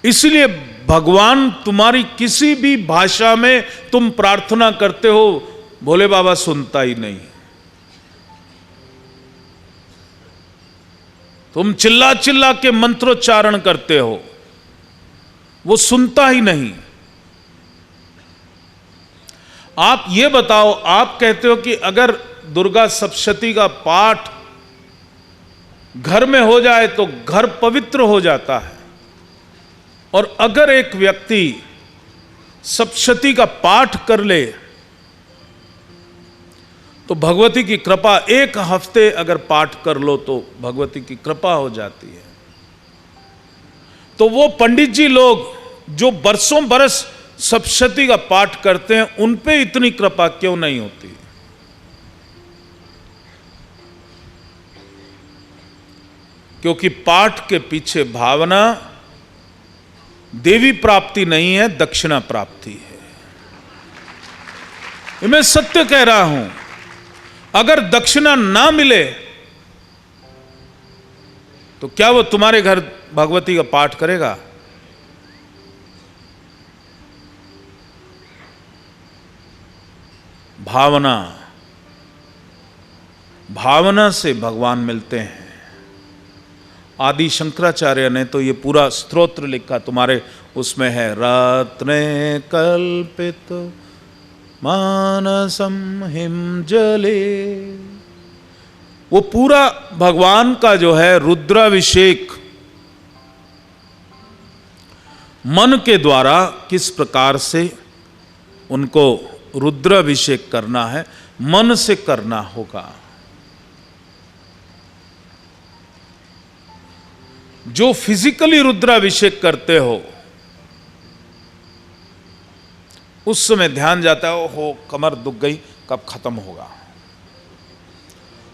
इसलिए भगवान तुम्हारी किसी भी भाषा में तुम प्रार्थना करते हो, भोले बाबा सुनता ही नहीं। तुम चिल्ला चिल्ला के मंत्रोच्चारण करते हो, वो सुनता ही नहीं। आप ये बताओ, आप कहते हो कि अगर दुर्गा सप्तशती का पाठ घर में हो जाए तो घर पवित्र हो जाता है, और अगर एक व्यक्ति सप्तशती का पाठ कर ले तो भगवती की कृपा, एक हफ्ते अगर पाठ कर लो तो भगवती की कृपा हो जाती है। तो वो पंडित जी लोग जो बरसों बरस सप्तशती का पाठ करते हैं, उन पे इतनी कृपा क्यों नहीं होती? क्योंकि पाठ के पीछे भावना देवी प्राप्ति नहीं है, दक्षिणा प्राप्ति है। ये मैं सत्य कह रहा हूं। अगर दक्षिणा ना मिले तो क्या वो तुम्हारे घर भगवती का पाठ करेगा? भावना, भावना से भगवान मिलते हैं। आदि शंकराचार्य ने तो ये पूरा स्तोत्र लिखा, तुम्हारे उसमें है, रत्ने कल्पित मानसम हिम जले। वो पूरा भगवान का जो है रुद्राभिषेक मन के द्वारा किस प्रकार से उनको रुद्राभिषेक करना है, मन से करना होगा। जो फिजिकली रुद्राभिषेक करते हो उस समय ध्यान जाता है, ओहो कमर दुख गई, कब खत्म होगा।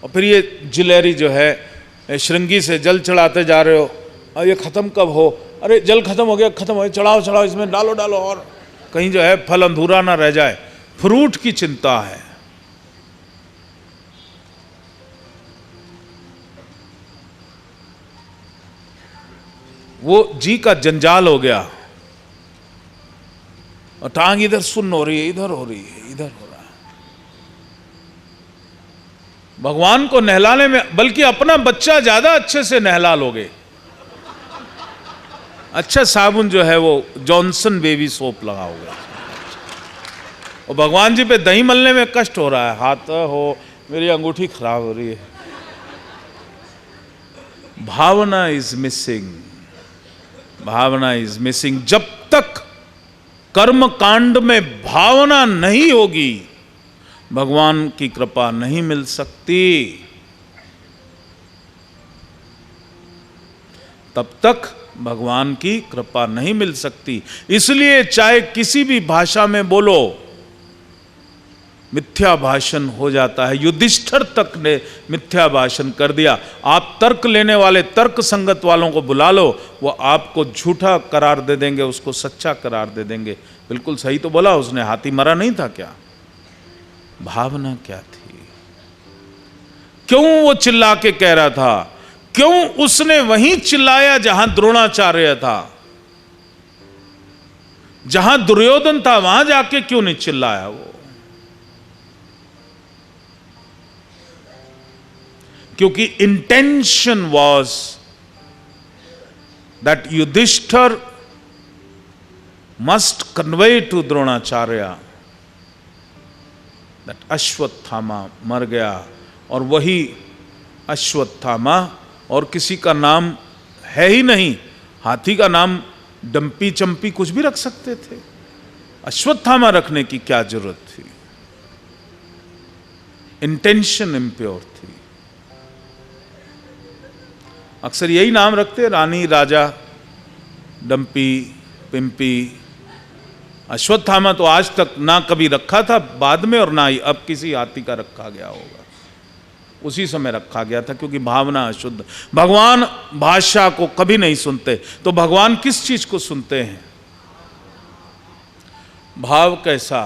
और फिर ये जिलेरी जो है, श्रृंगी से जल चढ़ाते जा रहे हो, और ये खत्म कब हो, अरे जल खत्म हो गया, खत्म हो गया, चढ़ाओ चढ़ाओ, इसमें डालो डालो, और कहीं जो है फल अधूरा ना रह जाए, फ्रूट की चिंता है। वो जी का जंजाल हो गया, और टांग इधर सुन्न हो रही है, इधर हो रही है, इधर हो रहा है। भगवान को नहलाने में, बल्कि अपना बच्चा ज्यादा अच्छे से नहला लोगे। अच्छा साबुन जो है वो जॉनसन बेबी सोप लगाओगे, और भगवान जी पे दही मलने में कष्ट हो रहा है, हाथ हो, मेरी अंगूठी खराब हो रही है। Bhavna is missing, bhavna is missing. जब तक कर्म कांड में भावना नहीं होगी, भगवान की कृपा नहीं मिल सकती। तब तक भगवान की कृपा नहीं मिल सकती। इसलिए चाहे किसी भी भाषा में बोलो, मिथ्या भाषण हो जाता है। युधिष्ठिर तक ने मिथ्या भाषण कर दिया। आप तर्क लेने वाले, तर्क संगत वालों को बुला लो, वो आपको झूठा करार दे देंगे, उसको सच्चा करार दे देंगे। बिल्कुल सही तो बोला उसने, हाथी मरा नहीं था क्या? भावना क्या थी? क्यों वो चिल्ला के कह रहा था? क्यों उसने वहीं चिल्लाया जहां द्रोणाचार्य था? जहां दुर्योधन था वहां जाके क्यों नहीं चिल्लाया वो? क्योंकि intention was that Yudhishthira must convey to Dronacharya that Ashwatthama मर गया, और वही अश्वत्थामा, और किसी का नाम है ही नहीं। हाथी का नाम डंपी चंपी कुछ भी रख सकते थे, अश्वत्थामा रखने की क्या जरूरत थी? इंटेंशन इम्प्योर थी। अक्सर यही नाम रखते, रानी, राजा, डंपी, पिंपी। अश्वत्थामा तो आज तक ना कभी रखा था बाद में, और ना ही अब किसी हाथी का रखा गया होगा। उसी समय रखा गया था, क्योंकि भावना अशुद्ध। भगवान भाषा को कभी नहीं सुनते, तो भगवान किस चीज को सुनते हैं? भाव कैसा?